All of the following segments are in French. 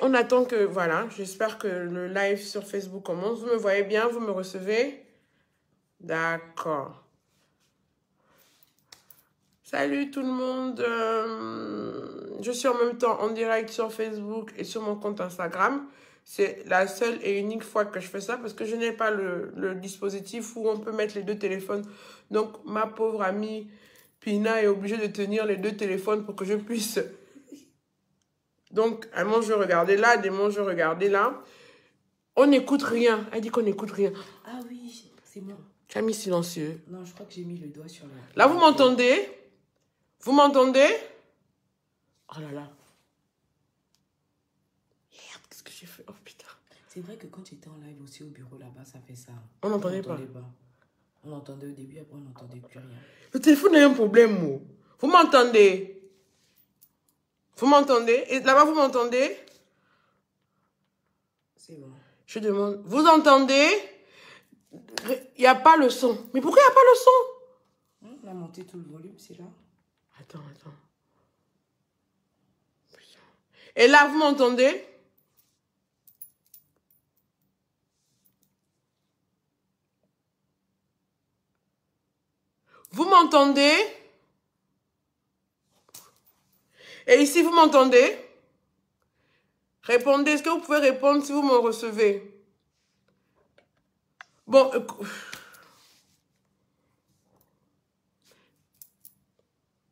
on attend que... Voilà, j'espère que le live sur Facebook commence. Vous me voyez bien? Vous me recevez? D'accord. Salut tout le monde. Je suis en même temps en direct sur Facebook et sur mon compte Instagram. C'est la seule et unique fois que je fais ça parce que je n'ai pas le dispositif où on peut mettre les deux téléphones. Donc, ma pauvre amie Pina est obligée de tenir les deux téléphones pour que je puisse... Donc, un moment, je regardais là, des moments, je regardais là. On n'écoute rien. Elle dit qu'on n'écoute rien. Ah oui, c'est moi. Tu as mis silencieux. Non, je crois que j'ai mis le doigt sur la... Là, vous m'entendez? Vous m'entendez? Oh là là. Merde, qu'est-ce que j'ai fait? Oh putain. C'est vrai que quand j'étais en live aussi au bureau là-bas, ça fait ça. On n'entendait pas. On entendait au début, après on n'entendait plus rien. Le téléphone a un problème, moi. Vous m'entendez? Vous m'entendez? Et là-bas, vous m'entendez? C'est bon. Je demande, vous entendez? Il n'y a pas le son. Mais pourquoi il n'y a pas le son? On a monté tout le volume, c'est là. Attends. Et là, vous m'entendez? Vous m'entendez? Et ici, vous m'entendez? Répondez. Est-ce que vous pouvez répondre si vous me recevez? Bon,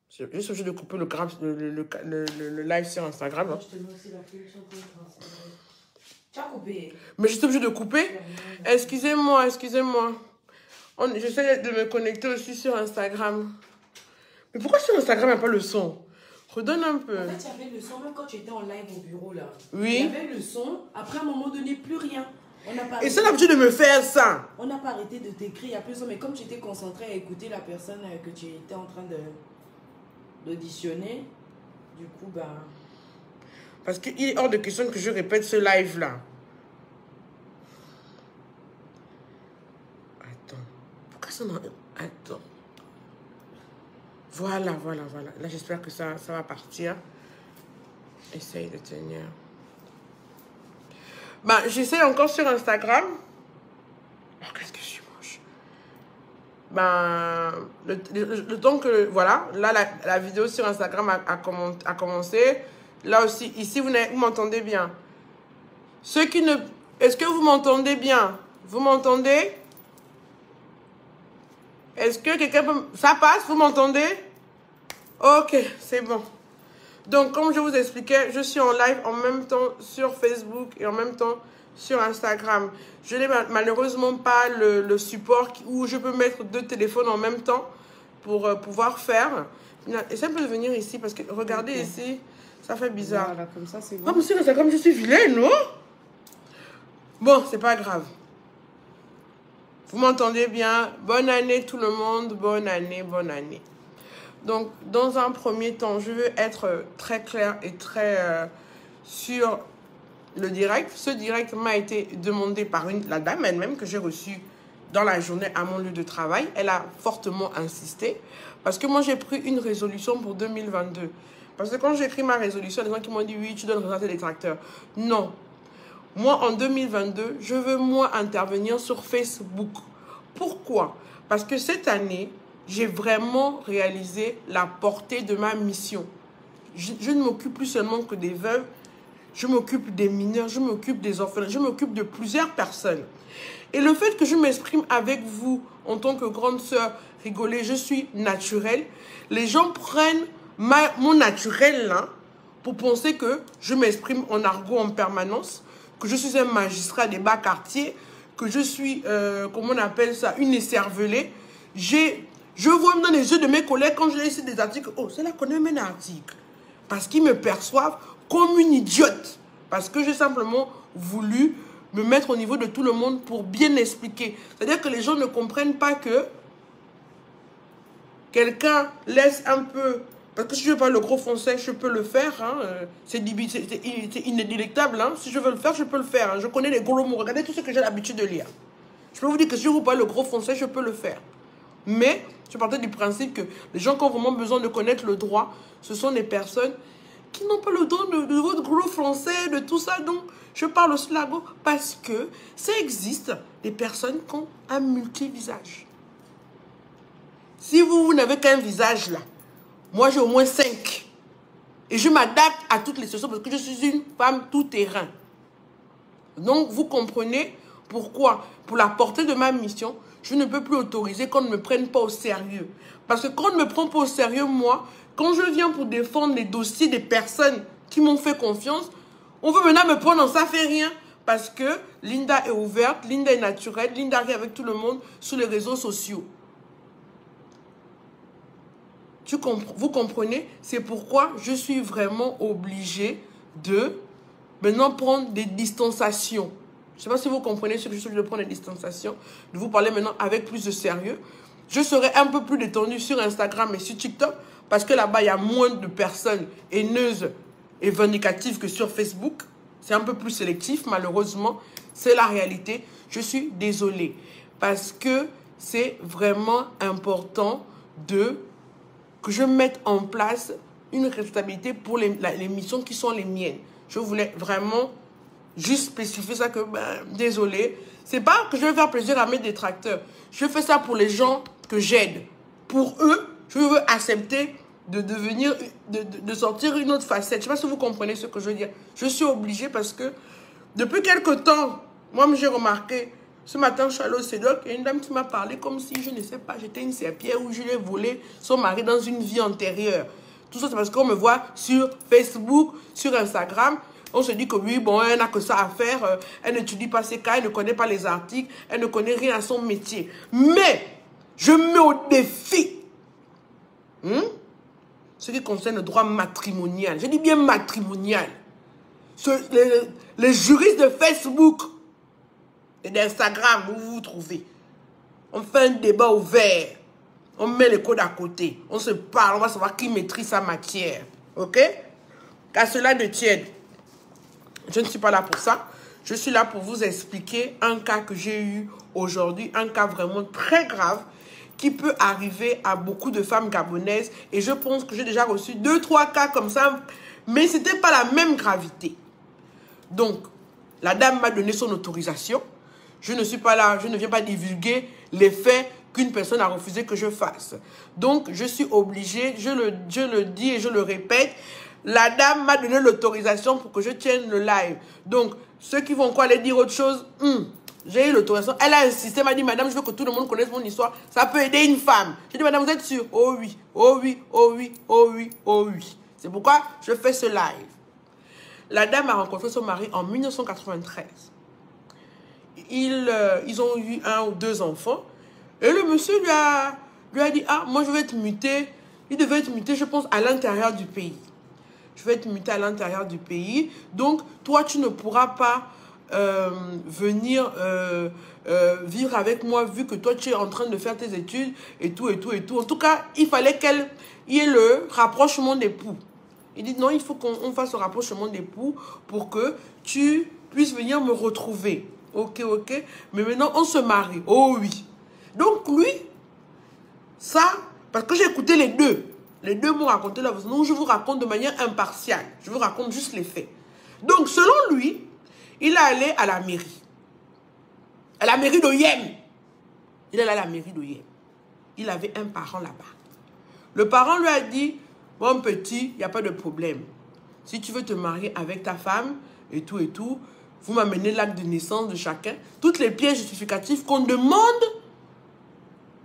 je suis obligée de couper le live sur Instagram. Hein. Je te mets aussi la clé, tu as coupé. Mais je suis obligée de couper. Excusez-moi. J'essaie de me connecter aussi sur Instagram. Mais pourquoi sur Instagram, il n'y a pas le son? Redonne un peu. En fait, il y avait le son, même quand tu étais en live au bureau, là. Oui. Il y avait le son. Après, à un moment donné, plus rien. Et c'est l'habitude de me faire ça. On n'a pas arrêté de t'écrire, il n'y a plus de son. Mais comme tu étais concentré à écouter la personne que tu étais en train d'auditionner, du coup, ben... Parce qu'il est hors de question que je répète ce live-là. Attends. Pourquoi ça n'a... Attends. Voilà. Là, j'espère que ça va partir. Essaye de tenir. Ben, j'essaie encore sur Instagram. Oh, qu'est-ce que je suis moche. Ben, le temps que... Voilà. Là, la vidéo sur Instagram a commencé. Là aussi, ici, vous m'entendez bien. Ceux qui ne... Est-ce que vous m'entendez bien? Vous m'entendez? Est-ce que quelqu'un peut... Ça passe? Vous m'entendez? Ok, c'est bon. Donc, comme je vous expliquais, je suis en live en même temps sur Facebook et en même temps sur Instagram. Je n'ai malheureusement pas le support où je peux mettre deux téléphones en même temps pour pouvoir faire. Essaye un peu de venir ici parce que regardez ici, ça fait bizarre. Voilà, comme ça, c'est bon. Ah, monsieur, c'est comme je suis vilaine, non? Bon, c'est pas grave. Vous m'entendez bien? Bonne année tout le monde, bonne année. Donc, dans un premier temps, je veux être très clair et très sur le direct. Ce direct m'a été demandé par la dame elle-même que j'ai reçue dans la journée à mon lieu de travail. Elle a fortement insisté parce que moi, j'ai pris une résolution pour 2022. Parce que quand j'ai écrit ma résolution, les gens qui m'ont dit « Oui, tu dois regarder les tracteurs ». Non. Moi, en 2022, je veux, moi, intervenir sur Facebook. Pourquoi? Parce que cette année, j'ai vraiment réalisé la portée de ma mission. Je ne m'occupe plus seulement que des veuves, je m'occupe des mineurs, je m'occupe des orphelins, je m'occupe de plusieurs personnes. Et le fait que je m'exprime avec vous en tant que grande sœur, rigoler, je suis naturelle, les gens prennent mon naturel là pour penser que je m'exprime en argot en permanence, que je suis un magistrat des bas quartiers, que je suis, comment on appelle ça, une écervelée. Je vois dans les yeux de mes collègues quand je lis des articles, oh, c'est là qu'on aime un article. Parce qu'ils me perçoivent comme une idiote. Parce que j'ai simplement voulu me mettre au niveau de tout le monde pour bien expliquer. C'est-à-dire que les gens ne comprennent pas que quelqu'un laisse un peu... Parce que si je ne veux pas le gros français, je peux le faire. Hein. C'est inéluctable. Hein. Si je veux le faire, je peux le faire. Hein. Je connais les gros mots. Regardez tout ce que j'ai l'habitude de lire. Je peux vous dire que si je ne veux pas le gros français, je peux le faire. Mais je partais du principe que les gens qui ont vraiment besoin de connaître le droit, ce sont des personnes qui n'ont pas le don de votre gros français, de tout ça. Donc, je parle slago parce que ça existe des personnes qui ont un multi-visage. Si vous n'avez qu'un visage là, moi j'ai au moins 5. Et je m'adapte à toutes les situations parce que je suis une femme tout-terrain. Donc, vous comprenez pourquoi, pour la portée de ma mission, je ne peux plus autoriser qu'on ne me prenne pas au sérieux. Parce que quand on ne me prend pas au sérieux, moi, quand je viens pour défendre les dossiers des personnes qui m'ont fait confiance, on veut maintenant me prendre, ça fait rien. Parce que Linda est ouverte, Linda est naturelle, Linda arrive avec tout le monde sur les réseaux sociaux. Vous comprenez? C'est pourquoi je suis vraiment obligée de maintenant prendre des distanciations. Je ne sais pas si vous comprenez ce que je suis de prendre des distanciations, de vous parler maintenant avec plus de sérieux. Je serai un peu plus détendue sur Instagram et sur TikTok parce que là-bas, il y a moins de personnes haineuses et vindicatives que sur Facebook. C'est un peu plus sélectif, malheureusement. C'est la réalité. Je suis désolée parce que c'est vraiment important que je mette en place une responsabilité pour les missions qui sont les miennes. Je voulais vraiment juste spécifier ça que, désolé. C'est pas que je vais faire plaisir à mes détracteurs. Je fais ça pour les gens que j'aide. Pour eux, je veux accepter de sortir une autre facette. Je ne sais pas si vous comprenez ce que je veux dire. Je suis obligée parce que depuis quelque temps, moi j'ai remarqué, ce matin je suis allée au CEDOC et une dame qui m'a parlé comme si, je ne sais pas, j'étais une serpillère ou je lui ai volé son mari dans une vie antérieure. Tout ça c'est parce qu'on me voit sur Facebook, sur Instagram. On se dit que oui, bon, elle n'a que ça à faire. Elle n'étudie pas ses cas, elle ne connaît pas les articles, elle ne connaît rien à son métier. Mais, je mets au défi ce qui concerne le droit matrimonial. Je dis bien matrimonial. Les juristes de Facebook et d'Instagram, où vous vous trouvez, on fait un débat ouvert. On met les codes à côté. On se parle, on va savoir qui maîtrise sa matière. Ok? Qu'à cela ne tienne. Je ne suis pas là pour ça. Je suis là pour vous expliquer un cas que j'ai eu aujourd'hui, un cas vraiment très grave qui peut arriver à beaucoup de femmes gabonaises. Et je pense que j'ai déjà reçu 2-3 cas comme ça, mais ce n'était pas la même gravité. Donc, la dame m'a donné son autorisation. Je ne suis pas là, je ne viens pas divulguer les faits qu'une personne a refusé que je fasse. Donc, je suis obligée, je le dis et je le répète, la dame m'a donné l'autorisation pour que je tienne le live. Donc, ceux qui vont quoi aller dire autre chose, j'ai eu l'autorisation. Elle a insisté, elle m'a dit, madame, je veux que tout le monde connaisse mon histoire. Ça peut aider une femme. J'ai dit, madame, vous êtes sûre? Oh oui, oh oui, oh oui, oh oui, oh oui. C'est pourquoi je fais ce live. La dame a rencontré son mari en 1993. Ils ont eu 1 ou 2 enfants. Et le monsieur lui a dit, ah, moi je vais être muté. Il devait être muté, je pense, à l'intérieur du pays. Je vais être muté à l'intérieur du pays. Donc, toi, tu ne pourras pas venir vivre avec moi vu que toi, tu es en train de faire tes études et tout, et tout, et tout. En tout cas, il fallait qu'il y ait le rapprochement d'époux. Il dit, non, il faut qu'on fasse le rapprochement d'époux pour que tu puisses venir me retrouver. Ok, ok. Mais maintenant, on se marie. Oh oui. Donc, lui, ça, parce que j'ai écouté les deux. Les deux m'ont raconté la version. Donc, je vous raconte de manière impartiale. Je vous raconte juste les faits. Donc, selon lui, il est allé à la mairie. À la mairie d'Oyem. Il est allé à la mairie d'Oyem. Il avait un parent là-bas. Le parent lui a dit, bon petit, il n'y a pas de problème. Si tu veux te marier avec ta femme et tout, vous m'amenez l'acte de naissance de chacun. Toutes les pièces justificatives qu'on demande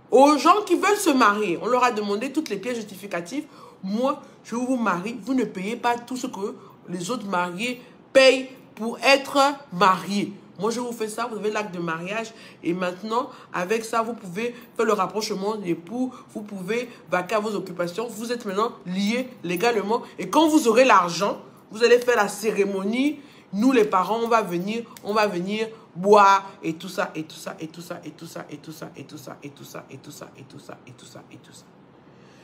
aux gens qui veulent se marier. On leur a demandé toutes les pièces justificatives. Moi, je vous marie. Vous ne payez pas tout ce que les autres mariés payent pour être mariés. Moi, je vous fais ça. Vous avez l'acte de mariage. Et maintenant, avec ça, vous pouvez faire le rapprochement d'époux. Vous pouvez vaquer à vos occupations. Vous êtes maintenant liés légalement. Et quand vous aurez l'argent, vous allez faire la cérémonie. Nous, les parents, on va venir boire et tout ça, et tout ça, et tout ça, et tout ça, et tout ça, et tout ça, et tout ça, et tout ça, et tout ça, et tout ça, et tout ça.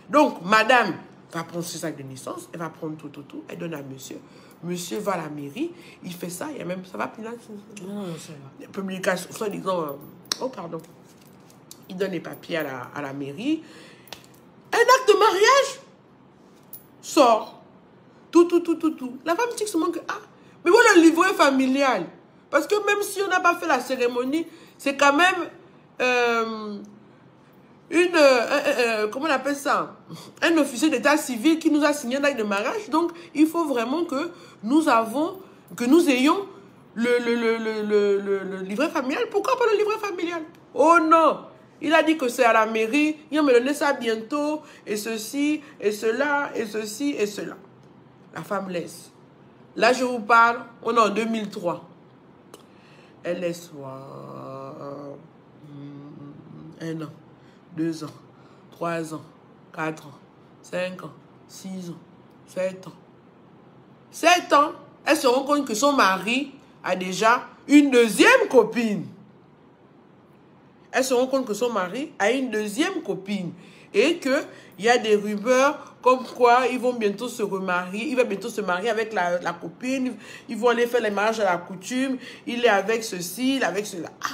Donc, madame va prendre ce sac de naissance, elle va prendre tout, elle donne à monsieur. Monsieur va à la mairie, il fait ça, il y a même, ça va, puis là, Non, ça va. publication, soit disant, oh pardon, il donne les papiers à la mairie. Un acte de mariage sort. Tout. La femme dit seulement que, ah, mais voilà le livret familial. Parce que même si on n'a pas fait la cérémonie, c'est quand même comment on appelle ça? Un officier d'état civil qui nous a signé un acte de mariage. Donc, il faut vraiment que nous ayons le livret familial. Pourquoi pas le livret familial? Oh non! Il a dit que c'est à la mairie, il va me donner ça bientôt, et ceci, et cela, et ceci, et cela. La femme laisse. Là, je vous parle, on est en 2003. Elle laisse 1 an, 2 ans, 3 ans, 4 ans, 5 ans, 6 ans, 7 ans. 7 ans, elle se rend compte que son mari a déjà une deuxième copine. Elle se rend compte que son mari a une deuxième copine et qu'il y a des rumeurs comme quoi ils vont bientôt se remarier. Il va bientôt se marier avec la copine. Ils vont aller faire les mariages à la coutume. Il est avec ceci, il est avec cela. Ah.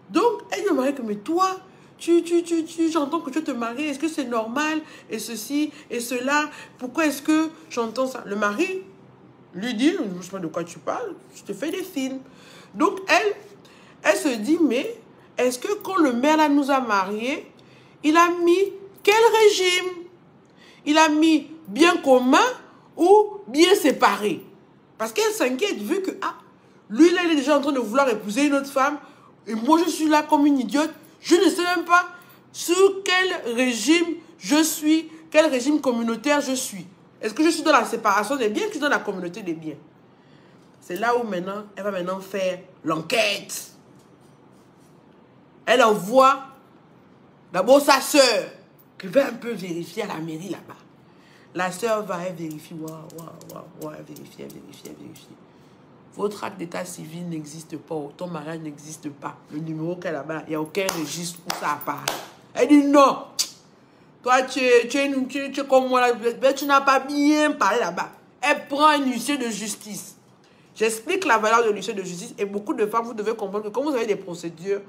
Donc, elle dit au mari que, mais toi, j'entends que tu te maries. Est-ce que c'est normal? Et ceci, et cela. Pourquoi est-ce que j'entends ça? Le mari lui dit, je ne sais pas de quoi tu parles, je te fais des films. Donc, elle se dit, mais est-ce que quand le maire là nous a mariés, il a mis quel régime? Il a mis bien commun ou bien séparé? Parce qu'elle s'inquiète vu que, ah, lui là, il est déjà en train de vouloir épouser une autre femme. Et moi, je suis là comme une idiote. Je ne sais même pas sur quel régime je suis, quel régime communautaire je suis. Est-ce que je suis dans la séparation des biens ou je suis dans la communauté des biens? C'est là où maintenant, elle va maintenant faire l'enquête. Elle envoie d'abord sa soeur qui va un peu vérifier à la mairie là-bas. La soeur va, elle vérifie, elle vérifie. Votre acte d'état civil n'existe pas, ton mariage n'existe pas. Le numéro qu'elle a là-bas, il n'y a aucun registre où ça apparaît. Elle dit non. Toi, tu es comme moi, tu n'as pas bien parlé là-bas. Elle prend un huissier de justice. J'explique la valeur de l'huissier de justice et beaucoup de femmes, vous devez comprendre que quand vous avez des procédures,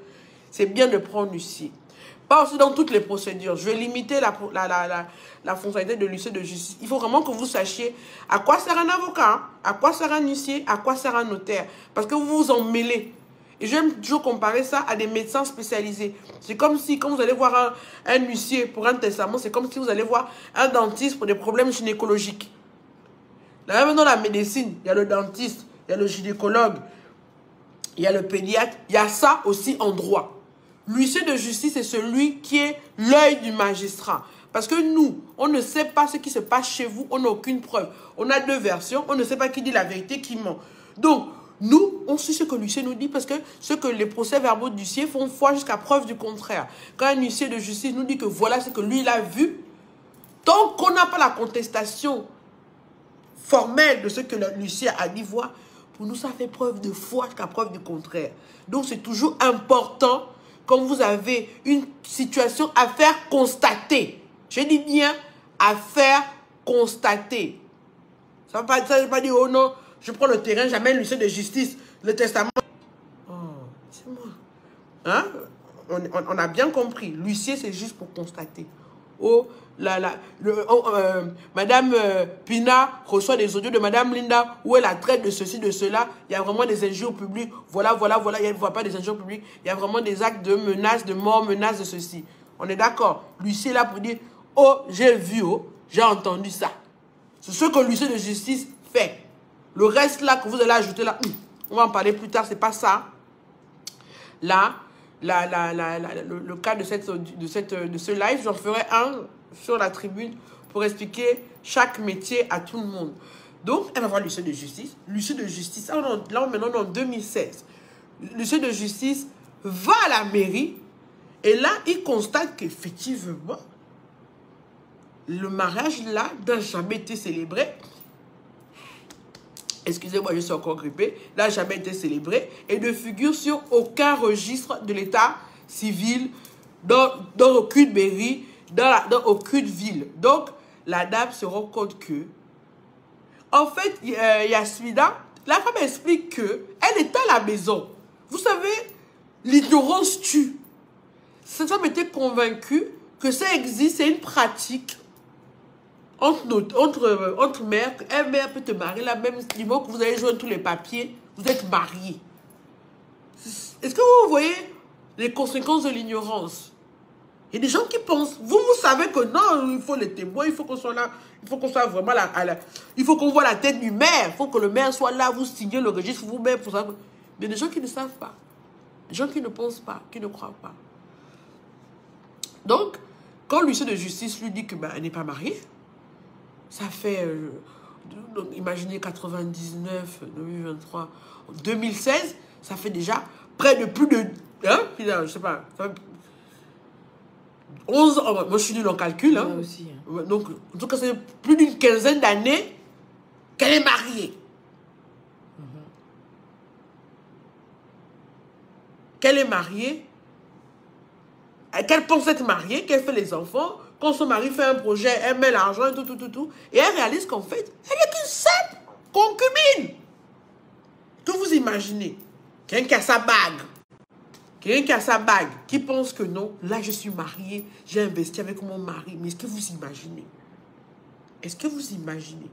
c'est bien de prendre l'huissier. Pas aussi dans toutes les procédures. Je vais limiter la fonctionnalité de l'huissier de justice. Il faut vraiment que vous sachiez à quoi sert un avocat, à quoi sert un huissier, à quoi sert un notaire. Parce que vous vous en mêlez. Et j'aime toujours comparer ça à des médecins spécialisés. C'est comme si, quand vous allez voir un huissier pour un testament, c'est comme si vous allez voir un dentiste pour des problèmes gynécologiques. Là, même dans la médecine, il y a le dentiste, il y a le gynécologue, il y a le pédiatre, il y a ça aussi en droit. L'huissier de justice est celui qui est l'œil du magistrat. Parce que nous, on ne sait pas ce qui se passe chez vous, on n'a aucune preuve. On a deux versions, on ne sait pas qui dit la vérité, qui ment. Donc, nous, on suit ce que l'huissier nous dit parce que ce que les procès-verbaux d'huissier font foi jusqu'à preuve du contraire. Quand un huissier de justice nous dit que voilà ce que lui, il a vu, tant qu'on n'a pas la contestation formelle de ce que l'huissier a dit voir, pour nous, ça fait preuve de foi jusqu'à preuve du contraire. Donc, c'est toujours important quand vous avez une situation à faire constater. Je dis bien à faire constater. Ça ne veut pas dire, oh non, je prends le terrain, j'amène l'huissier de justice, le testament. Oh, c'est moi. Hein? On a bien compris. L'huissier, c'est juste pour constater. Oh, Madame Pina reçoit des audios de Madame Linda où elle la traite de ceci, de cela. Il y a vraiment des injures publiques. Voilà. Elle ne voit pas des injures publiques. Il y a vraiment des actes de menaces, de mort, menaces de ceci. On est d'accord. L'huissier est là pour dire, oh, j'ai vu, oh, j'ai entendu ça. C'est ce que l'huissier de justice fait. Le reste là que vous allez ajouter là, on va en parler plus tard, c'est pas ça. Là, le cas de ce live, j'en ferai un sur la tribune pour expliquer chaque métier à tout le monde. Donc, elle va voir l'huissier de justice. L'huissier de justice, là, maintenant, on est en 2016. L'huissier de justice va à la mairie et là, il constate qu'effectivement, le mariage là n'a jamais été célébré. Excusez-moi, je suis encore grippée. N'a jamais été célébré et ne figure sur aucun registre de l'état civil, dans aucune mairie, dans aucune ville. Donc, la dame se rend compte que, en fait, Yasmina, la femme explique que elle est à la maison. Vous savez, l'ignorance tue. Cette femme était convaincue que ça existe, c'est une pratique entre mères, un mère peut te marier là, même du moment que vous avez joint tous les papiers, vous êtes mariés. Est-ce que vous voyez les conséquences de l'ignorance? Il y a des gens qui pensent, vous savez que non, il faut les témoins, il faut qu'on soit là, il faut qu'on soit vraiment là, il faut qu'on voit la tête du maire, il faut que le maire soit là, vous signez le registre vous-même pour ça. Mais il y a des gens qui ne savent pas, des gens qui ne pensent pas, qui ne croient pas. Donc, quand l'huissier de justice lui dit que elle n'est pas mariée, ça fait, donc, imaginez 99, 2023, 2016, ça fait déjà près de plus de, je sais pas, 11 ans, moi je suis nul en calcul, Moi aussi. Donc en tout cas c'est plus d'une quinzaine d'années qu'elle est mariée. Qu'elle est mariée, qu'elle pense être mariée, qu'elle fait les enfants, quand son mari fait un projet, elle met l'argent et tout, et elle réalise qu'en fait, elle n'est qu'une simple concubine. Que vous imaginez, quelqu'un qui a sa bague, qui pense que non, là je suis mariée, j'ai investi avec mon mari, mais est-ce que vous imaginez? Est-ce que vous imaginez?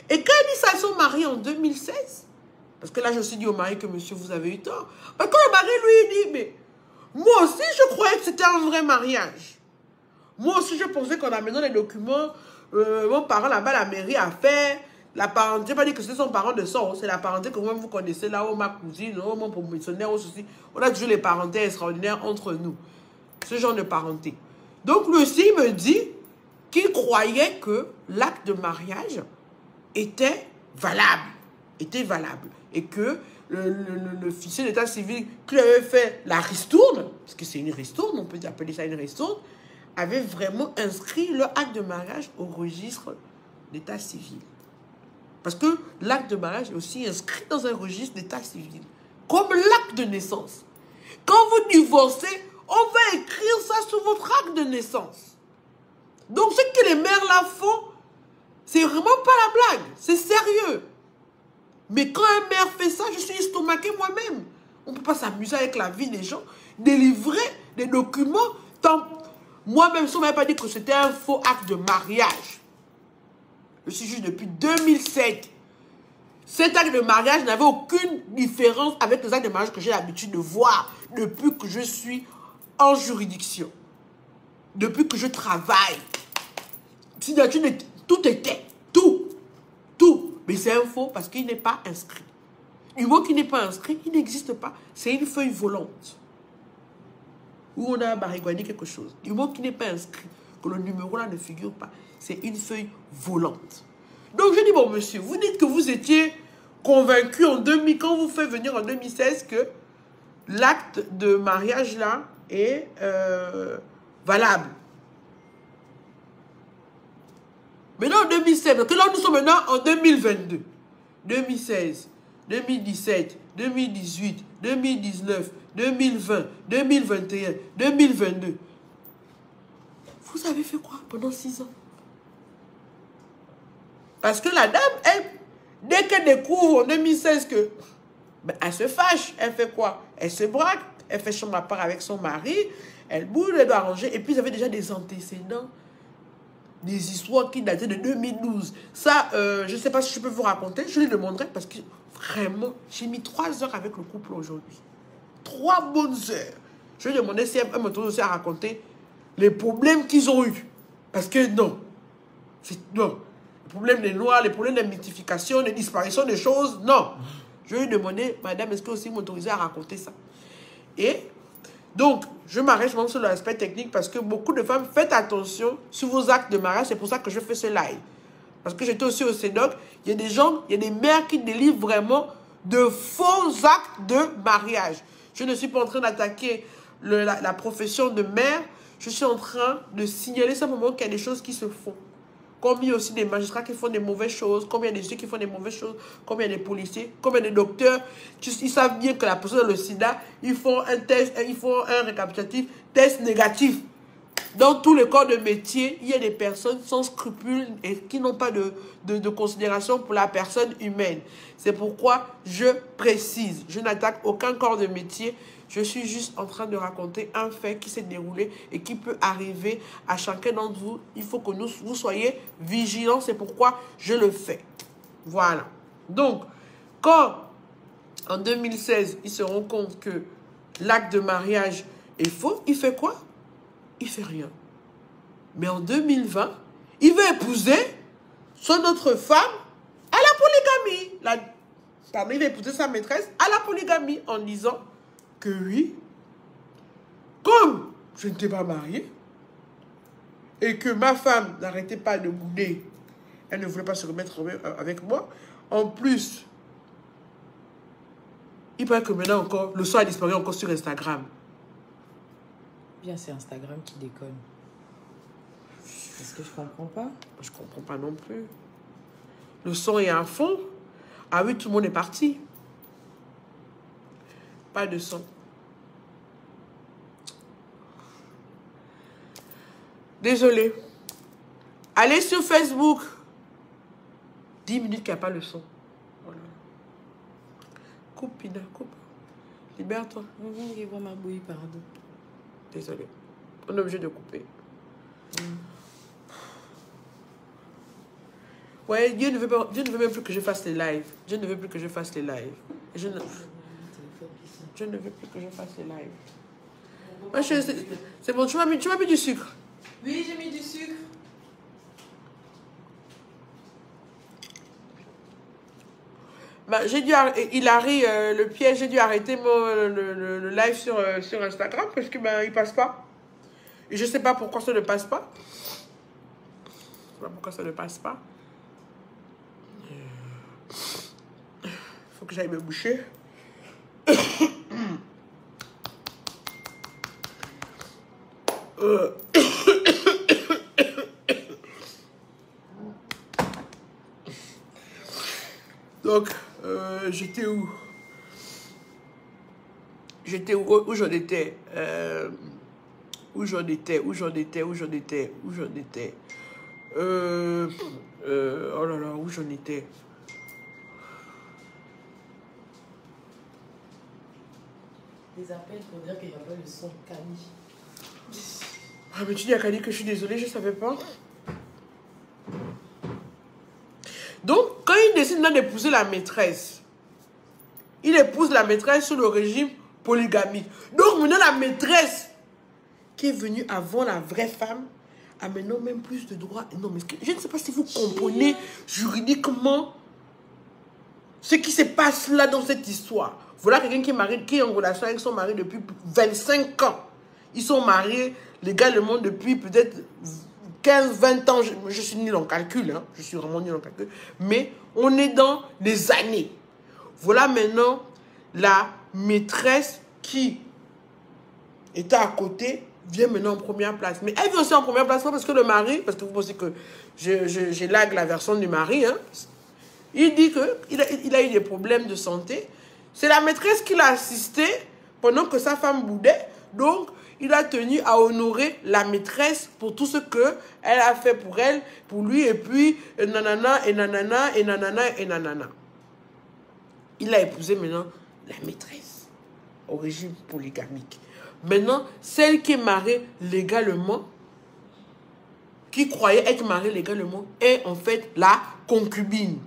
Et quand elle dit ça à son mari en 2016, parce que là je me suis dit au mari que monsieur vous avez eu tort, quand le mari lui dit, mais moi aussi je croyais que c'était un vrai mariage. Moi aussi je pensais qu'en amenant les documents, mon parent là-bas la mairie a fait, la parenté, pas dit que c'est son parent de sang, c'est la parenté que vous-même vous connaissez là, ma cousine, mon promotionnaire, aussi. On a toujours les parentés extraordinaires entre nous. Ce genre de parenté. Donc lui aussi me dit qu'il croyait que l'acte de mariage était valable. Et que le fichier d'état civil qui avait fait la ristourne, parce que c'est une ristourne, on peut appeler ça une ristourne, avait vraiment inscrit leur acte de mariage au registre d'état civil. Parce que l'acte de mariage est aussi inscrit dans un registre d'état civil. Comme l'acte de naissance. Quand vous divorcez, on va écrire ça sur votre acte de naissance. Donc ce que les mères là font, c'est vraiment pas la blague. C'est sérieux. Mais quand un maire fait ça, je suis estomaquée moi-même. On ne peut pas s'amuser avec la vie des gens. Délivrer des documents. Moi-même, si on ne m'avait pas dit que c'était un faux acte de mariage. Je suis juge depuis 2007. Cet acte de mariage n'avait aucune différence avec les actes de mariage que j'ai l'habitude de voir depuis que je suis en juridiction. Depuis que je travaille. Tout était. Tout. Mais c'est un faux parce qu'il n'est pas inscrit. Du mot qui n'est pas inscrit, il n'existe pas. C'est une feuille volante. Où on a barigouané quelque chose. Du mot qui n'est pas inscrit, que le numéro là ne figure pas. C'est une feuille volante. Donc je dis, bon monsieur, vous dites que vous étiez convaincu en 2000, quand vous faites venir en 2016 que l'acte de mariage là est valable. Maintenant en 2016, parce que là nous sommes maintenant en 2022. 2016, 2017, 2018, 2019, 2020, 2021, 2022. Vous avez fait quoi pendant 6 ans? Parce que la dame, elle, dès qu'elle découvre en 2016 que... elle se fâche. Elle fait quoi? Elle se braque. Elle fait chambre à part avec son mari. Elle bouge, elle doit arranger. Et puis, ils avaient déjà des antécédents. Des histoires qui dataient de 2012. Ça, je ne sais pas si je peux vous raconter. Je lui demanderai parce que vraiment, j'ai mis 3 heures avec le couple aujourd'hui. 3 bonnes heures. Je lui demandais si elle me trouve aussi à raconter les problèmes qu'ils ont eus. Parce que non. Non. Les problèmes des lois, les problèmes de mythification, de disparition des choses, non. Je lui ai demandé, madame, est-ce que aussi m'autorisez à raconter ça? Et donc, je m'arrête vraiment sur l'aspect technique parce que beaucoup de femmes, faites attention sur vos actes de mariage. C'est pour ça que je fais ce live. Parce que j'étais aussi au CEDOC. Il y a des gens, il y a des mères qui délivrent vraiment de faux actes de mariage. Je ne suis pas en train d'attaquer la profession de mère. Je suis en train de signaler simplement qu'il y a des choses qui se font. Comme il y a aussi des magistrats qui font des mauvaises choses, comme il y a des juges qui font des mauvaises choses, comme il y a des policiers, comme il y a des docteurs. Ils savent bien que la personne a le sida, ils font un test, ils font un récapitulatif, test négatif. Dans tous les corps de métier, il y a des personnes sans scrupules et qui n'ont pas de considération pour la personne humaine. C'est pourquoi je précise, je n'attaque aucun corps de métier. Je suis juste en train de raconter un fait qui s'est déroulé et qui peut arriver à chacun d'entre vous. Il faut que vous soyez vigilants. C'est pourquoi je le fais. Voilà. Donc, quand en 2016, ils se rendent compte que l'acte de mariage est faux, il fait quoi? Il fait rien. Mais en 2020, il veut épouser son autre femme à la polygamie. Il va épouser sa maîtresse à la polygamie en disant que oui, comme je n'étais pas mariée et que ma femme n'arrêtait pas de bouder, elle ne voulait pas se remettre avec moi. En plus, il paraît que maintenant encore, le son a disparu encore sur Instagram. Bien, c'est Instagram qui déconne. Est-ce que je comprends pas? Je comprends pas non plus. Le son est à fond. Ah oui, tout le monde est parti. Pas de son. Désolé. Allez sur Facebook. 10 minutes qu'il n'y a pas le son. Voilà. Coupe, Pina, coupe. Libère-toi. Je vais voir ma bouillie, pardon. Désolé. On est obligé de couper. Ouais, Dieu ne veut même plus que je fasse les lives. Dieu ne veut plus que je fasse les lives. Je ne veux plus que je fasse les lives. C'est bon, tu m'as mis du sucre. Oui, j'ai mis du sucre. Bah, le piège, j'ai dû arrêter le live sur Instagram parce que il passe pas. Et je sais pas pourquoi ça ne passe pas. Je sais pas pourquoi ça ne passe pas. Faut que j'aille me boucher. Donc, j'étais où? J'étais où j'en étais? Où j'en étais? Oh là là, où j'en étais? Des appels pour dire qu'il n'y a pas le son Camille. Ah, mais tu dis à Kali que je suis désolée, je ne savais pas. Donc, quand il décide d'épouser la maîtresse, il épouse la maîtresse sous le régime polygamique. Donc, maintenant, la maîtresse qui est venue avant la vraie femme a maintenant même plus de droits. Non, mais je ne sais pas si vous comprenez juridiquement ce qui se passe là dans cette histoire. Voilà quelqu'un qui est en relation avec son mari depuis 25 ans. Ils sont mariés légalement depuis peut-être 15-20 ans. Je suis nul en calcul, hein. Je suis vraiment nul en calcul. Mais on est dans des années. Voilà maintenant la maîtresse qui était à côté vient maintenant en première place. Mais elle vient aussi en première place parce que le mari, parce que vous pensez que j'élague la version du mari, hein. Il dit qu'il a eu des problèmes de santé. C'est la maîtresse qui l'a assisté pendant que sa femme boudait. Donc, il a tenu à honorer la maîtresse pour tout ce qu'elle a fait pour elle, pour lui, et puis nanana, et nanana, et nanana, et nanana. Il a épousé maintenant la maîtresse au régime polygamique. Maintenant, celle qui est mariée légalement, qui croyait être mariée légalement, est en fait la concubine.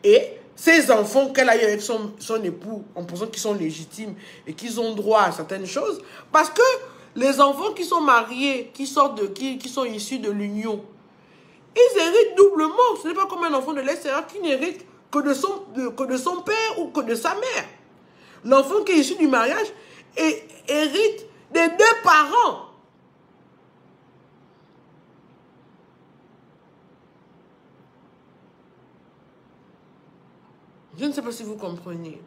Et ces enfants qu'elle a eu avec son époux, en pensant qu'ils sont légitimes et qu'ils ont droit à certaines choses, parce que les enfants qui sont mariés, qui sont issus de l'union, ils héritent doublement. Ce n'est pas comme un enfant de l'extérieur qui n'hérite que de son père ou que de sa mère. L'enfant qui est issu du mariage hérite des deux parents. Je ne sais pas si vous comprenez.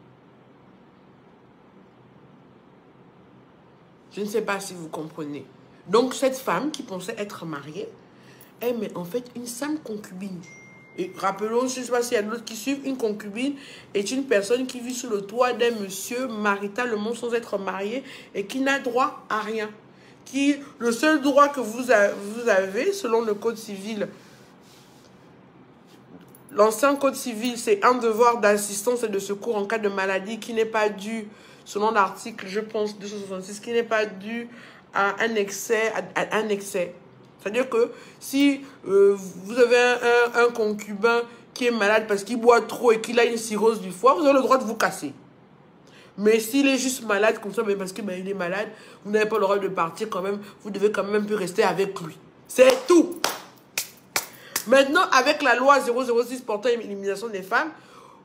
Je ne sais pas si vous comprenez. Donc, cette femme qui pensait être mariée, elle est en fait une simple concubine. Et rappelons, je ne sais pas s'il y a d'autres qui suivent, une concubine est une personne qui vit sous le toit d'un monsieur maritalement sans être marié et qui n'a droit à rien. Le seul droit que vous avez, selon le code civil, l'ancien code civil, c'est un devoir d'assistance et de secours en cas de maladie qui n'est pas dû, selon l'article, je pense, 266, qui n'est pas dû à un excès. C'est-à-dire que si vous avez un concubin qui est malade parce qu'il boit trop et qu'il a une cirrhose du foie, vous avez le droit de vous casser. Mais s'il est juste malade comme ça, mais parce qu'il est malade, vous n'avez pas le droit de partir quand même. Vous devez quand même un peu rester avec lui. C'est tout. Maintenant, avec la loi 006 portant élimination des femmes,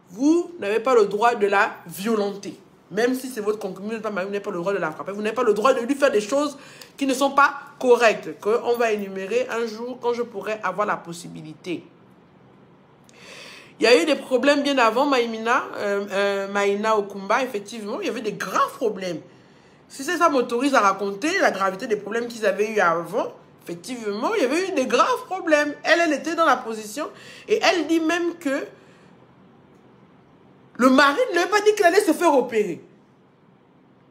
vous n'avez pas le droit de la violenter. Même si c'est votre concubine, vous n'avez pas le droit de la frapper. Vous n'avez pas le droit de lui faire des choses qui ne sont pas correctes. Qu'on va énumérer un jour quand je pourrai avoir la possibilité. Il y a eu des problèmes bien avant Maïna Okumba, effectivement. Il y avait des graves problèmes. Si ça m'autorise à raconter la gravité des problèmes qu'ils avaient eu avant, effectivement, il y avait eu des graves problèmes. Elle était dans la position et elle dit même que le mari ne lui avait pas dit qu'il allait se faire opérer.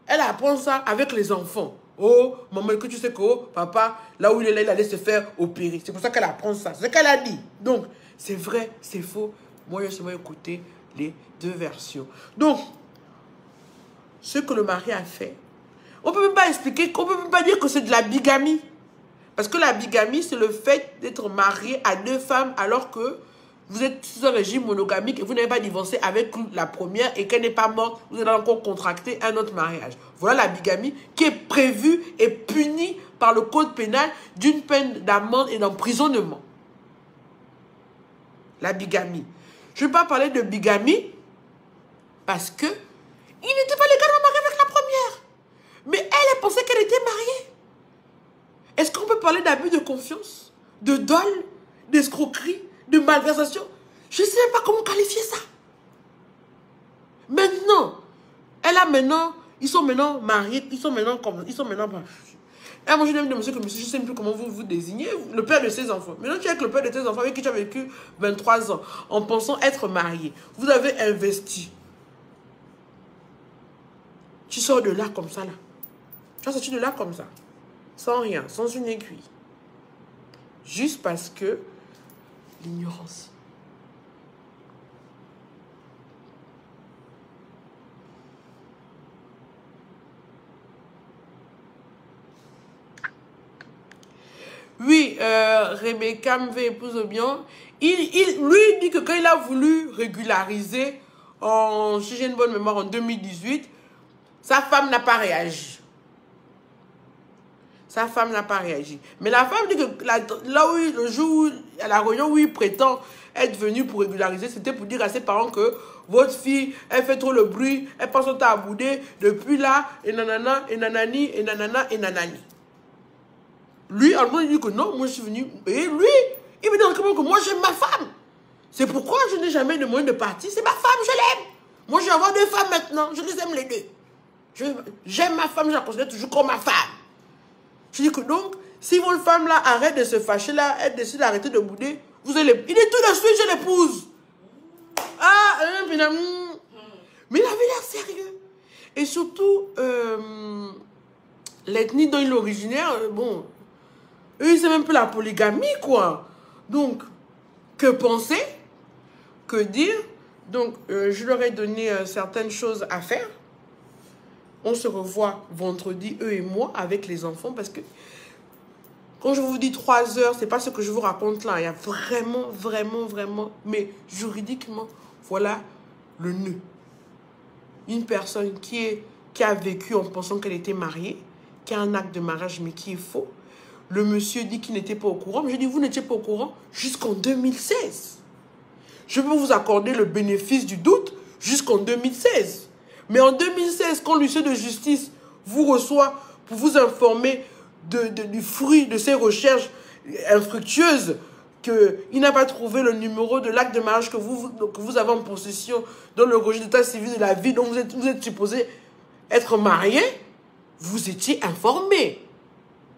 Elle apprend ça avec les enfants. Oh, maman, que tu sais que oh, papa, là où il est là, il allait se faire opérer. C'est pour ça qu'elle apprend ça. C'est ce qu'elle a dit. Donc, c'est vrai, c'est faux. Moi, je vais écouter les deux versions. Donc, ce que le mari a fait, on ne peut même pas expliquer, on ne peut même pas dire que c'est de la bigamie. Parce que la bigamie, c'est le fait d'être marié à deux femmes alors que vous êtes sous un régime monogamique et vous n'avez pas divorcé avec la première et qu'elle n'est pas morte, vous allez encore contracter un autre mariage. Voilà la bigamie qui est prévue et punie par le code pénal d'une peine d'amende et d'emprisonnement. La bigamie. Je ne vais pas parler de bigamie parce que il n'était pas légalement marié avec la première. Mais elle pensait qu'elle était mariée. Est-ce qu'on peut parler d'abus de confiance, de dol, d'escroquerie, de malversation? Je ne sais même pas comment qualifier ça. Maintenant, ils sont maintenant mariés, ils sont maintenant. Et moi, je dis, monsieur, je ne sais plus comment vous désignez, le père de ses enfants. Maintenant, tu es avec le père de tes enfants avec qui tu as vécu 23 ans, en pensant être marié. Vous avez investi. Tu sors de là comme ça, là. Tu vas sortir de là comme ça. Sans rien, sans une aiguille. Juste parce que l'ignorance. Oui, Rebecca me fait épouse bien. Lui dit que quand il a voulu régulariser, si j'ai une bonne mémoire, en 2018, sa femme n'a pas réagi. Sa femme n'a pas réagi. Mais la femme dit que là où le jour, à la réunion où il prétend être venu pour régulariser, c'était pour dire à ses parents que votre fille, elle fait trop le bruit, elle passe son temps à bouder, depuis là, et nanana, et nanani, et nanana, et nanani. Lui, en il dit que non, moi je suis venu. Et lui, il me dit comment que moi j'aime ma femme. C'est pourquoi je n'ai jamais de moyen de partir. C'est ma femme, je l'aime. Moi je vais avoir deux femmes maintenant, je les aime les deux. J'aime ma femme, je la considère toujours comme ma femme. Je dis que donc, si votre femme là arrête de se fâcher là, elle décide d'arrêter de bouder, vous allez. Il est tout de suite, je l'épouse. Ah, mais il avait l'air sérieux. Et surtout, l'ethnie dont il est originaire, bon, eux, c'est même plus la polygamie, quoi. Donc, que penser? Que dire? Donc, je leur ai donné certaines choses à faire. On se revoit vendredi, eux et moi, avec les enfants, parce que quand je vous dis 3 heures, c'est pas ce que je vous raconte là. Il y a vraiment, mais juridiquement, voilà le nœud. Une personne qui a vécu en pensant qu'elle était mariée, qui a un acte de mariage, mais qui est faux. Le monsieur dit qu'il n'était pas au courant. Mais je dis, vous n'étiez pas au courant jusqu'en 2016. Je peux vous accorder le bénéfice du doute jusqu'en 2016. Mais en 2016, quand l'huissier de justice vous reçoit pour vous informer du fruit de ses recherches infructueuses, qu'il n'a pas trouvé le numéro de l'acte de mariage que vous avez en possession dans le registre d'état civil de la vie dont vous êtes supposé être marié, vous étiez informé.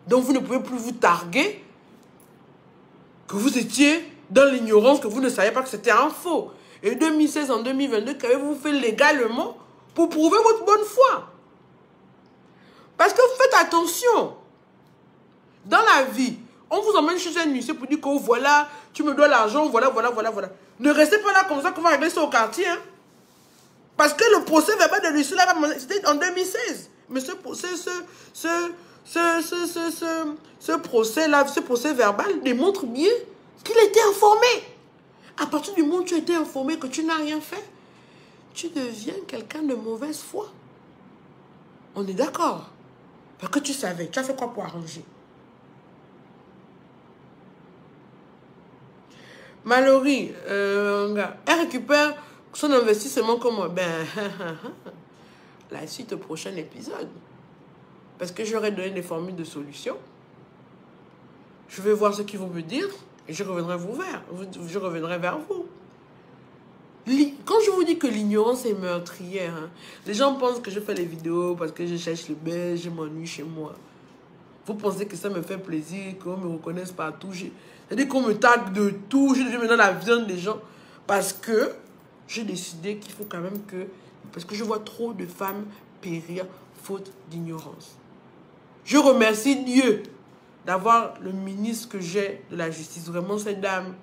Donc vous ne pouvez plus vous targuer que vous étiez dans l'ignorance, que vous ne saviez pas que c'était un faux. Et 2016 en 2022, qu'avez-vous fait légalement pour prouver votre bonne foi? Parce que faites attention. Dans la vie, On vous emmène chez un huissier pour dire que voilà, tu me dois l'argent, voilà. Ne restez pas là comme ça qu'on va régler ça au quartier. Hein. Parce que le procès verbal de l'huissier, c'était en 2016. Mais ce procès-là, ce procès verbal démontre bien qu'il était informé. À partir du moment où tu étais informé que tu n'as rien fait, tu deviens quelqu'un de mauvaise foi. On est d'accord. Parce que tu savais, tu as fait quoi pour arranger? Mallory, elle récupère son investissement comme ben la suite au prochain épisode. Parce que j'aurais donné des formules de solutions. Je vais voir ce qu'ils vont me dire et je reviendrai vers vous. Quand je vous dis que l'ignorance est meurtrière, hein, les gens pensent que je fais les vidéos parce que je cherche le buzz, je m'ennuie chez moi. Vous pensez que ça me fait plaisir, qu'on me reconnaisse partout. C'est-à-dire qu'on me tague de tout, je deviens maintenant la viande des gens. Parce que j'ai décidé qu'il faut quand même que... Parce que je vois trop de femmes périr faute d'ignorance. Je remercie Dieu d'avoir le ministre que j'ai de la justice. Vraiment, cette dame,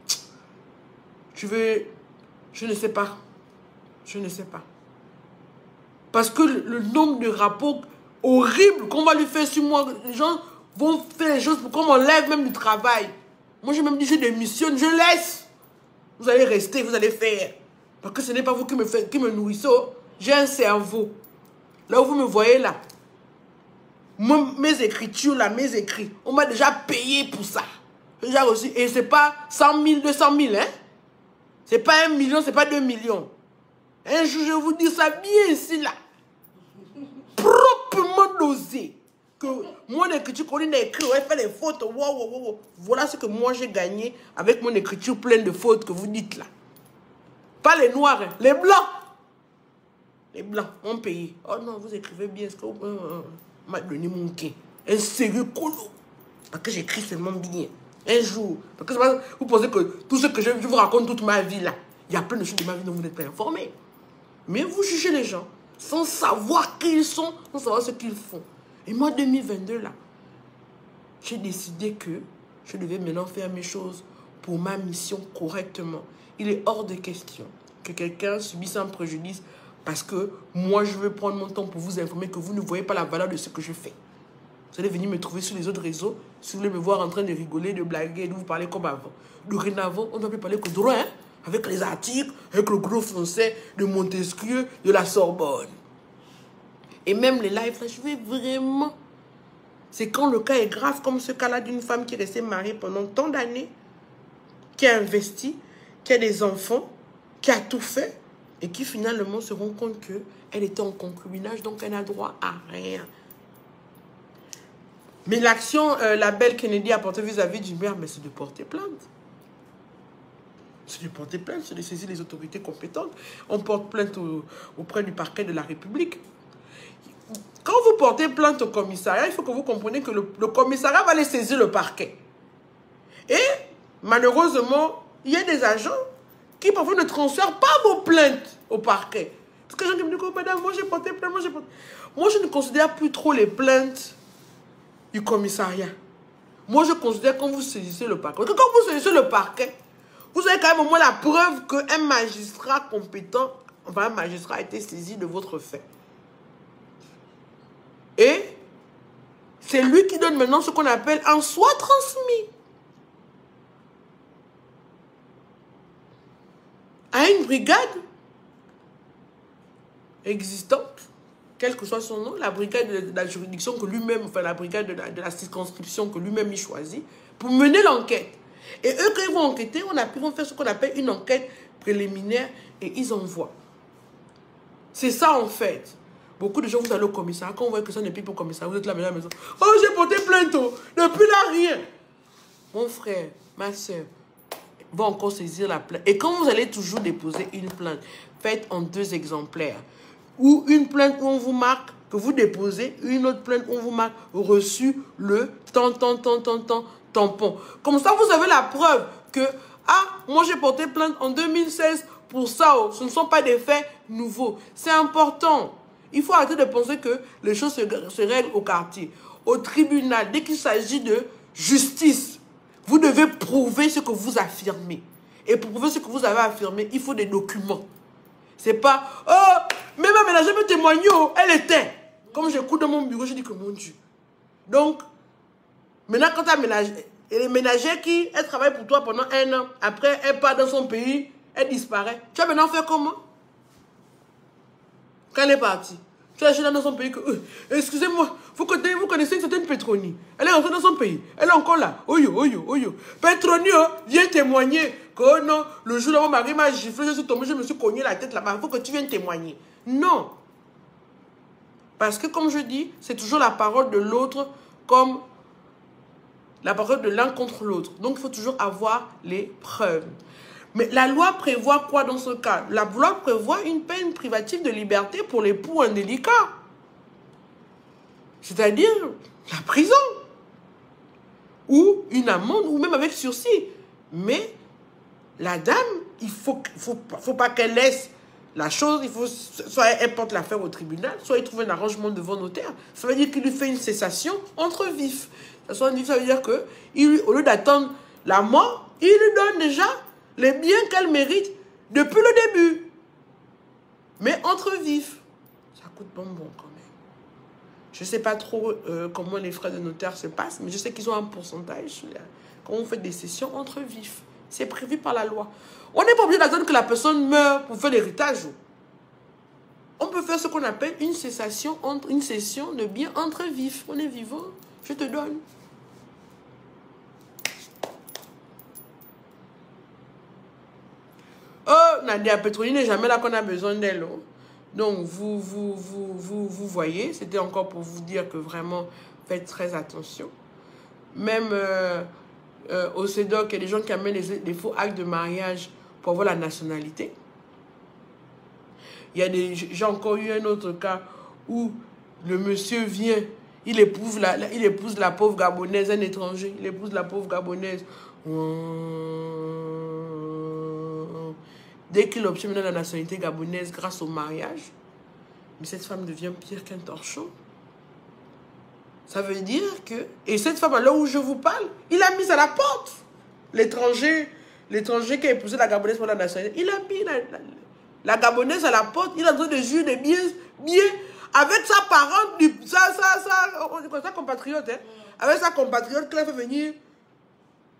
je ne sais pas. Je ne sais pas. Parce que le nombre de rapports horribles qu'on va lui faire sur moi, les gens vont faire les choses pour qu'on m'enlève même du travail. Moi, j'ai même dit, je démissionne, je laisse. Vous allez rester, vous allez faire. Parce que ce n'est pas vous qui me nourrissez. J'ai un cerveau. Là où vous me voyez là, mes écritures là, mes écrits, on m'a déjà payé pour ça. Déjà reçu. Et c'est pas 100 000, 200 000, hein. C'est pas 1 million, c'est pas 2 millions. Un jour, je vous dis ça bien ici, là. Proprement dosé. Que mon écriture, qu'on a écrit, on a fait des fautes. Wow. Voilà ce que moi j'ai gagné avec mon écriture pleine de fautes que vous dites là. Pas les noirs, hein, les blancs. Les blancs ont payé. Oh non, vous écrivez bien. Est-ce que m'a donné mon quai? Un sérieux colo. Parce que j'écris seulement bien. Un jour. Parce que vous pensez que tout ce que je vous raconte toute ma vie là, il y a plein de choses de ma vie dont vous n'êtes pas informés. Mais vous jugez les gens sans savoir qui ils sont, sans savoir ce qu'ils font. Et moi, 2022 là, j'ai décidé que je devais maintenant faire mes choses pour ma mission correctement. Il est hors de question que quelqu'un subisse un préjudice parce que moi, je veux prendre mon temps pour vous informer que vous ne voyez pas la valeur de ce que je fais. Vous allez venir me trouver sur les autres réseaux, si vous voulez me voir en train de rigoler, de blaguer, de vous parler comme avant. Dorénavant, on ne doit plus parler que droit, hein, avec les articles, avec le gros français de Montesquieu, de la Sorbonne. Et même les lives, je vais vraiment... C'est quand le cas est grave, comme ce cas-là d'une femme qui est restée mariée pendant tant d'années, qui a investi, qui a des enfants, qui a tout fait, et qui finalement se rend compte qu'elle était en concubinage, donc elle n'a droit à rien. Mais l'action, la belle Kennedy a porté vis-à-vis du maire, mais c'est de porter plainte. C'est de porter plainte, c'est de saisir les autorités compétentes. On porte plainte auprès du parquet de la République. Quand vous portez plainte au commissariat, il faut que vous compreniez que le commissariat va aller saisir le parquet. Et malheureusement, il y a des agents qui parfois ne transfèrent pas vos plaintes au parquet. Parce que les gens me disent, madame, moi j'ai porté plainte, moi je ne considère plus trop les plaintes du commissariat. Moi je considère quand vous saisissez le parquet. Parce que quand vous saisissez le parquet, vous avez quand même au moins la preuve qu'un magistrat compétent, enfin un magistrat a été saisi de votre fait. Et c'est lui qui donne maintenant ce qu'on appelle un soit transmis à une brigade existante, quel que soit son nom, la brigade de la juridiction que lui-même, enfin la brigade de la circonscription que lui-même il choisit, pour mener l'enquête. Et eux, quand ils vont enquêter, ils vont faire ce qu'on appelle une enquête préliminaire et ils envoient. C'est ça en fait. Beaucoup de gens, vous allez au commissariat, quand on voit que ça n'est plus pour le commissariat, vous êtes là à la maison. Oh, j'ai porté plainte, depuis là, rien. Mon frère, ma soeur, vont encore saisir la plainte. Et quand vous allez toujours déposer une plainte, faites en 2 exemplaires. Ou une plainte où on vous marque que vous déposez, une autre plainte où on vous marque reçu le tampon. Comme ça, vous avez la preuve que, ah, moi j'ai porté plainte en 2016 pour ça. Ce ne sont pas des faits nouveaux. C'est important. Il faut arrêter de penser que les choses se règlent au quartier, au tribunal. Dès qu'il s'agit de justice, Vous devez prouver ce que vous affirmez. Et pour prouver ce que vous avez affirmé, il faut des documents. C'est pas, oh, mais ma ménagère me témoigne, oh, elle était. Comme j'écoute dans mon bureau, je dis que mon Dieu. Donc, maintenant, quand tu as ménagère, et les ménagères qui, elle travaille pour toi pendant 1 an, après, elle part dans son pays, elle disparaît. Tu vas maintenant faire comment? Quand elle est partie, tu as acheté dans son pays que, excusez-moi, vous connaissez une certaine Petroni. Elle est rentrée dans son pays, elle est encore là. Oyo, oyo, oyo. Petroni, oh, viens témoigner que, oh non, le jour où mon mari m'a giflé, je suis tombée, je me suis cogné la tête là-bas. Il faut que tu viennes témoigner. Non. Parce que, comme je dis, c'est toujours la parole de l'autre comme la parole de l'un contre l'autre. Donc, il faut toujours avoir les preuves. Mais la loi prévoit quoi dans ce cas? La loi prévoit une peine privative de liberté pour l'époux indélicat. C'est-à-dire la prison. Ou une amende, ou même avec sursis. Mais la dame, il faut pas qu'elle laisse la chose. Il faut, soit elle porte l'affaire au tribunal, soit il trouve un arrangement devant notaire. Ça veut dire qu'il lui fait une cessation entre vifs. Ça veut dire que, au lieu d'attendre la mort, il lui donne déjà les biens qu'elle mérite depuis le début. Mais entre vifs. Ça coûte bonbon quand même. Je ne sais pas trop comment les frais de notaire se passent, mais je sais qu'ils ont un pourcentage quand on fait des sessions entre vifs. C'est prévu par la loi. On n'est pas obligé d'attendre que la personne meure pour faire l'héritage. On peut faire ce qu'on appelle une cession de biens entre vifs. On est vivant, je te donne. Oh, Nadia Petroni n'est jamais là qu'on a besoin d'elle. Oh. Donc, vous voyez, c'était encore pour vous dire que vraiment, faites très attention. Même au CEDOC, il y a des gens qui amènent des faux actes de mariage pour avoir la nationalité. J'ai encore eu un autre cas où le monsieur vient, il épouse la pauvre Gabonaise, un étranger, il épouse la pauvre Gabonaise. Dès qu'il obtient la nationalité gabonaise grâce au mariage, mais cette femme devient pire qu'un torchon. Ça veut dire que... Et cette femme, là où je vous parle, il a mis à la porte. L'étranger qui a épousé la Gabonaise pour la nationalité, il a mis la Gabonaise à la porte. Il a besoin de juger des biens avec sa parente, sa compatriote. Hein, avec sa compatriote qui l'a fait venir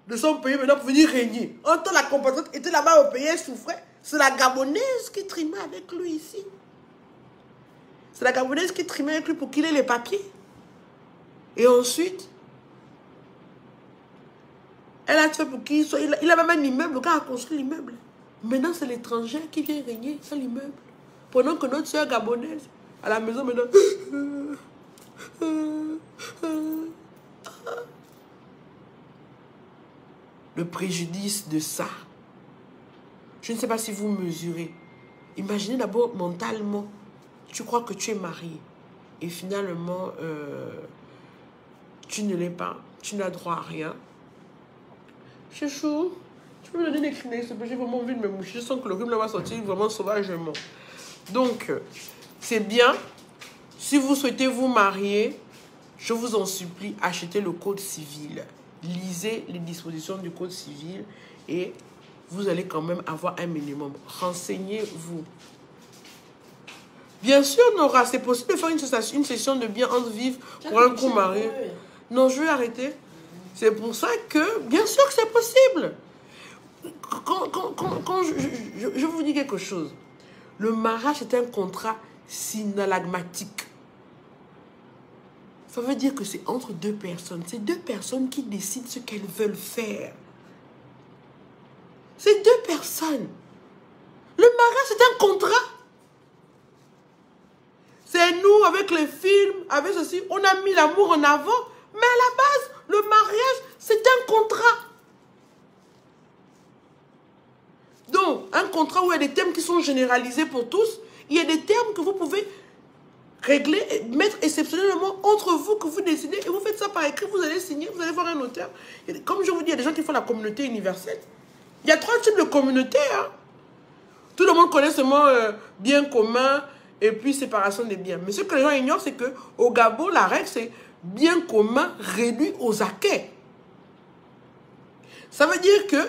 de son pays maintenant pour venir régner. En temps, la compatriote était là-bas au pays, elle souffrait. C'est la Gabonaise qui trimait avec lui ici. C'est la Gabonaise qui trimait avec lui pour qu'il ait les papiers. Et ensuite, elle a fait pour qu'il soit... Il a même un immeuble, le gars a construit l'immeuble. Maintenant, c'est l'étranger qui vient régner sur l'immeuble. Pendant que notre soeur gabonaise, à la maison, maintenant... Le préjudice de ça. Je ne sais pas si vous mesurez. Imaginez d'abord mentalement, tu crois que tu es marié. Et finalement, tu ne l'es pas. Tu n'as droit à rien. Chouchou, tu peux me donner des Kleenex, j'ai vraiment envie de me moucher. Je sens que le rhume là va sortir vraiment sauvagement. Donc, c'est bien. Si vous souhaitez vous marier, je vous en supplie, achetez le code civil. Lisez les dispositions du code civil et vous allez quand même avoir un minimum. Renseignez-vous. Bien sûr, Nora, c'est possible de faire une session de biens entre vifs pour un couple marié. Non, je vais arrêter. C'est pour ça que, bien sûr que c'est possible. Quand je vous dis quelque chose. Le mariage est un contrat synalagmatique. Ça veut dire que c'est entre deux personnes. C'est deux personnes qui décident ce qu'elles veulent faire. C'est deux personnes. Le mariage, c'est un contrat. C'est nous, avec les films, avec ceci, on a mis l'amour en avant. Mais à la base, le mariage, c'est un contrat. Donc, un contrat où il y a des thèmes qui sont généralisés pour tous. Il y a des termes que vous pouvez régler, et mettre exceptionnellement entre vous, que vous décidez. Et vous faites ça par écrit, vous allez signer, vous allez voir un notaire. Comme je vous dis, il y a des gens qui font la communauté universelle. Il y a 3 types de communautés. Hein. Tout le monde connaît seulement bien commun et puis séparation des biens. Mais ce que les gens ignorent, c'est qu'au Gabon, la règle, c'est bien commun réduit aux acquets. Ça veut dire que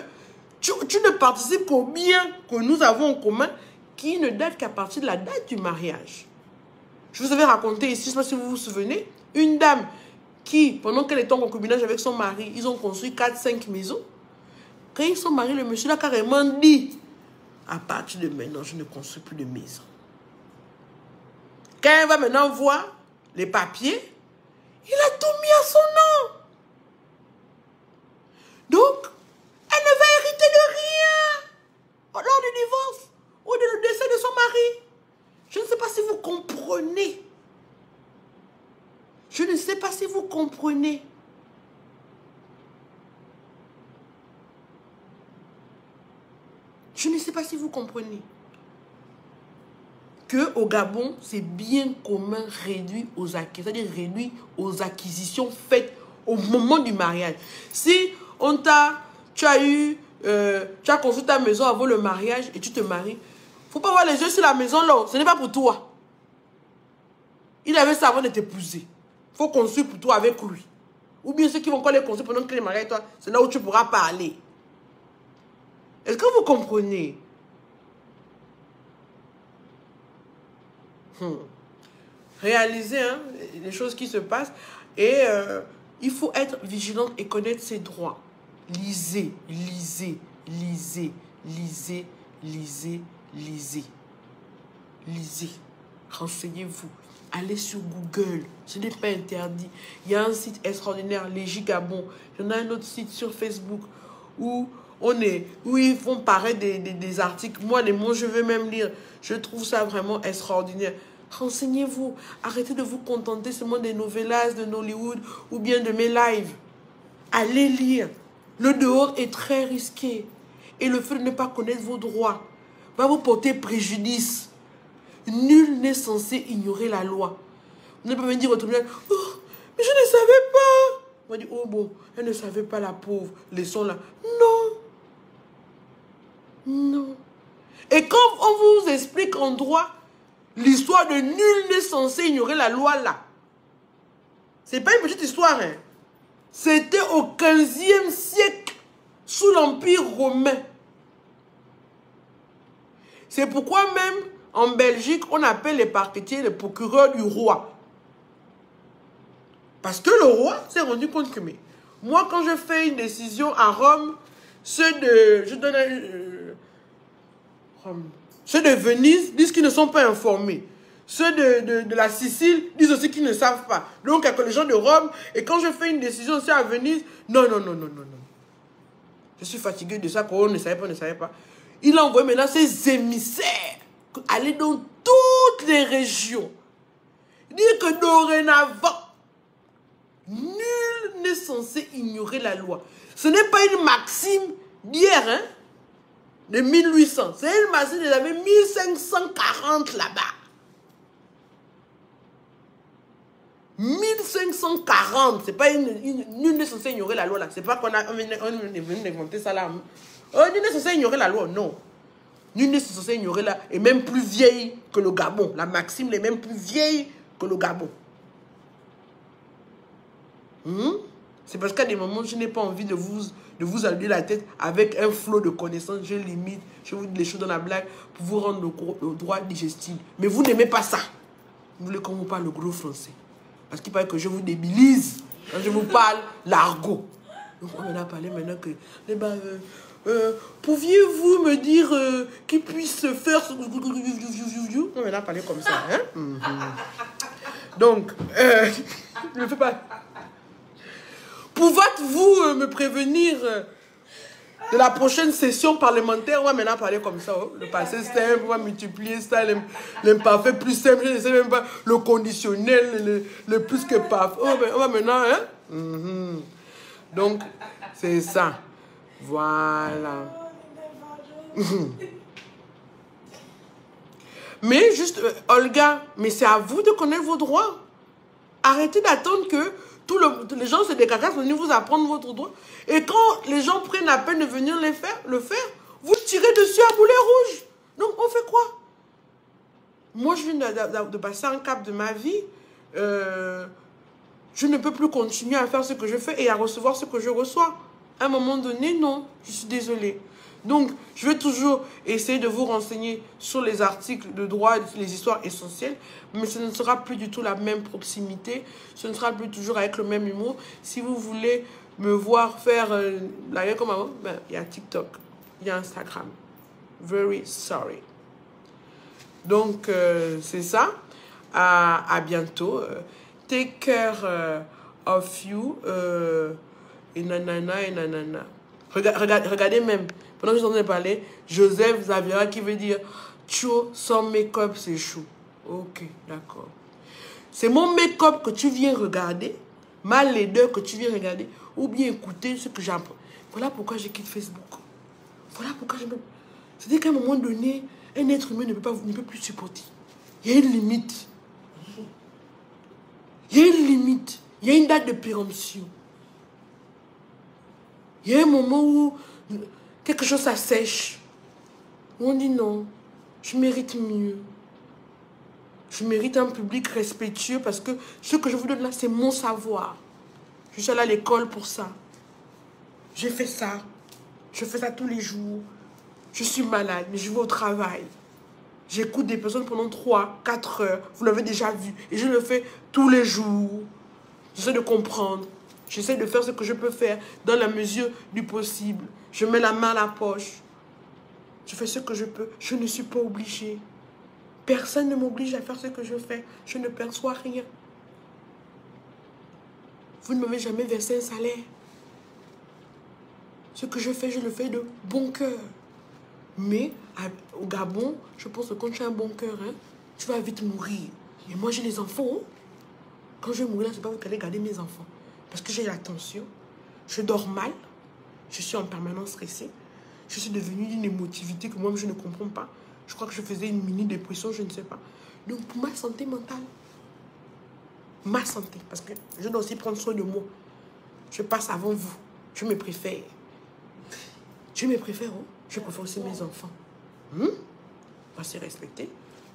tu ne participes qu'au bien que nous avons en commun qui ne date qu'à partir de la date du mariage. Je vous avais raconté ici, je ne sais pas si vous vous souvenez, une dame qui, pendant qu'elle était en concubinage avec son mari, ils ont construit 4-5 maisons. Quand ils sont mariés, le monsieur l'a carrément dit, à partir de maintenant, je ne construis plus de maison. Quand elle va maintenant voir les papiers, il a tout mis à son nom. Donc, elle ne va hériter de rien lors du divorce ou du décès de son mari. Je ne sais pas si vous comprenez. Je ne sais pas si vous comprenez. Je ne sais pas si vous comprenez. Qu'au Gabon, c'est bien commun réduit aux acquisitions, c'est-à-dire réduit aux acquisitions faites au moment du mariage. Si tu as construit ta maison avant le mariage et tu te maries, il ne faut pas avoir les yeux sur la maison là, ce n'est pas pour toi. Il avait ça avant de t'épouser. Il faut construire pour toi avec lui. Ou bien ceux qui vont encore les construire pendant que les mariés avec toi, c'est là où tu pourras parler. Est-ce que vous comprenez? Réaliser les choses qui se passent. Et il faut être vigilant et connaître ses droits. Lisez, lisez, lisez, lisez, lisez, lisez. Lisez. Renseignez-vous. Allez sur Google. Ce n'est pas interdit. Il y a un site extraordinaire, Légi Gabon. Il y en a un autre site sur Facebook où ils font paraître des articles. Moi, je veux même lire. Je trouve ça vraiment extraordinaire. Renseignez-vous. Arrêtez de vous contenter seulement des novellas de Nollywood ou bien de mes lives. Allez lire. Le dehors est très risqué. Et le fait de ne pas connaître vos droits va vous porter préjudice. Nul n'est censé ignorer la loi. Vous ne pouvez pas me dire au tribunal, oh, mais je ne savais pas. On va dire, oh bon, elle ne savait pas, la pauvre. Laissons-la. Non. Non. Et quand on vous explique en droit l'histoire de nul n'est censé ignorer la loi là, c'est pas une petite histoire, hein. C'était au 15e siècle, sous l'Empire romain. C'est pourquoi même, en Belgique, on appelle les parquetiers les procureurs du roi. Parce que le roi s'est rendu compte que, moi, quand je fais une décision à Rome, ceux de Venise disent qu'ils ne sont pas informés. Ceux de la Sicile disent aussi qu'ils ne savent pas. Donc, il y a que les gens de Rome. Et quand je fais une décision aussi à Venise, non. Je suis fatigué de ça, qu'on ne savait pas. Il a envoyé maintenant ses émissaires aller dans toutes les régions. Dire que dorénavant, nul n'est censé ignorer la loi. Ce n'est pas une maxime d'hier, hein, de 1800. C'est une maxime des années 1540 là-bas. 1540, c'est pas nul n'est censé ignorer la loi là. C'est pas qu'on est venu inventer ça là. Nul n'est censé ignorer la loi, non. Nul n'est censé ignorer la, est même plus vieille que le Gabon. La maxime est même plus vieille que le Gabon. C'est parce qu'à des moments, je n'ai pas envie de vous allumer la tête avec un flot de connaissances. Je limite, je vous dis les choses dans la blague pour vous rendre le droit digestible. Mais vous n'aimez pas ça. Vous voulez qu'on vous parle le gros français. Parce qu'il paraît que je vous débilise quand je vous parle l'argot. Donc on en a parlé maintenant que... pouviez-vous me dire qu'il puisse faire... On en a parlé comme ça. Hein? Donc, je ne fais pas... Pouvez-vous me prévenir de la prochaine session parlementaire? On va maintenant parler comme ça. Oh. Le passé simple, on va multiplier ça, l'imparfait plus simple, je ne sais même pas, le conditionnel, le plus que parfait. Oh, ben, on va maintenant, hein? Donc, c'est ça. Voilà. Mais juste, Olga, mais c'est à vous de connaître vos droits. Arrêtez d'attendre que les gens se décarcassent pour venir vous apprendre votre droit. Et quand les gens prennent la peine de venir le faire, vous tirez dessus à boulet rouge. Donc, on fait quoi? Moi, je viens de passer un cap de ma vie. Je ne peux plus continuer à faire ce que je fais et à recevoir ce que je reçois. À un moment donné, non, je suis désolée. Donc, je vais toujours essayer de vous renseigner sur les articles de droit, les histoires essentielles, mais ce ne sera plus du tout la même proximité, ce ne sera plus toujours avec le même humour. Si vous voulez me voir faire la gueule comme avant, ben, il y a TikTok, il y a Instagram. Very sorry. Donc, c'est ça. À bientôt. Take care of you. Et nanana et nanana. Regardez même, pendant que je t'entendais parler, Joseph Zavira qui veut dire Cho sans make-up c'est chou. Ok, d'accord. C'est mon make-up que tu viens regarder, ma laideur que tu viens regarder, ou bien écouter ce que j'apprends. Voilà pourquoi je quitte Facebook. Voilà pourquoi je me... C'est-à-dire qu'à un moment donné, un être humain ne peut plus supporter. Il y a une limite. Il y a une limite. Il y a une date de péremption. Il y a un moment où quelque chose s'assèche. On dit non, je mérite mieux. Je mérite un public respectueux parce que ce que je vous donne là, c'est mon savoir. Je suis allée à l'école pour ça. J'ai fait ça. Je fais ça tous les jours. Je suis malade, mais je vais au travail. J'écoute des personnes pendant 3, 4 heures. Vous l'avez déjà vu. Et je le fais tous les jours. J'essaie de comprendre. J'essaie de faire ce que je peux faire dans la mesure du possible. Je mets la main à la poche. Je fais ce que je peux. Je ne suis pas obligée. Personne ne m'oblige à faire ce que je fais. Je ne perçois rien. Vous ne m'avez jamais versé un salaire. Ce que je fais, je le fais de bon cœur. Mais au Gabon, je pense que quand tu as un bon cœur, hein, tu vas vite mourir. Et moi, j'ai les enfants. Hein. Quand je vais mourir, c'est pas vous qui allez garder mes enfants. Parce que j'ai la tension. Je dors mal. Je suis en permanence stressée. Je suis devenue d'une émotivité que moi-même, je ne comprends pas. Je crois que je faisais une mini-dépression, je ne sais pas. Donc, pour ma santé mentale, ma santé, parce que je dois aussi prendre soin de moi. Je passe avant vous. Je me préfère. Je me préfère, hein? Je préfère aussi mes enfants. Moi, c'est respecté.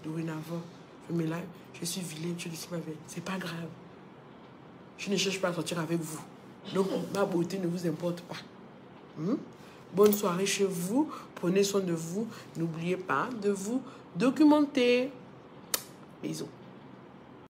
Dorénavant, je me lève, je suis vilaine, je dis ma vie. C'est pas grave. Je ne cherche pas à sortir avec vous. Donc, ma beauté ne vous importe pas. Bonne soirée chez vous. Prenez soin de vous. N'oubliez pas de vous documenter. Bisous.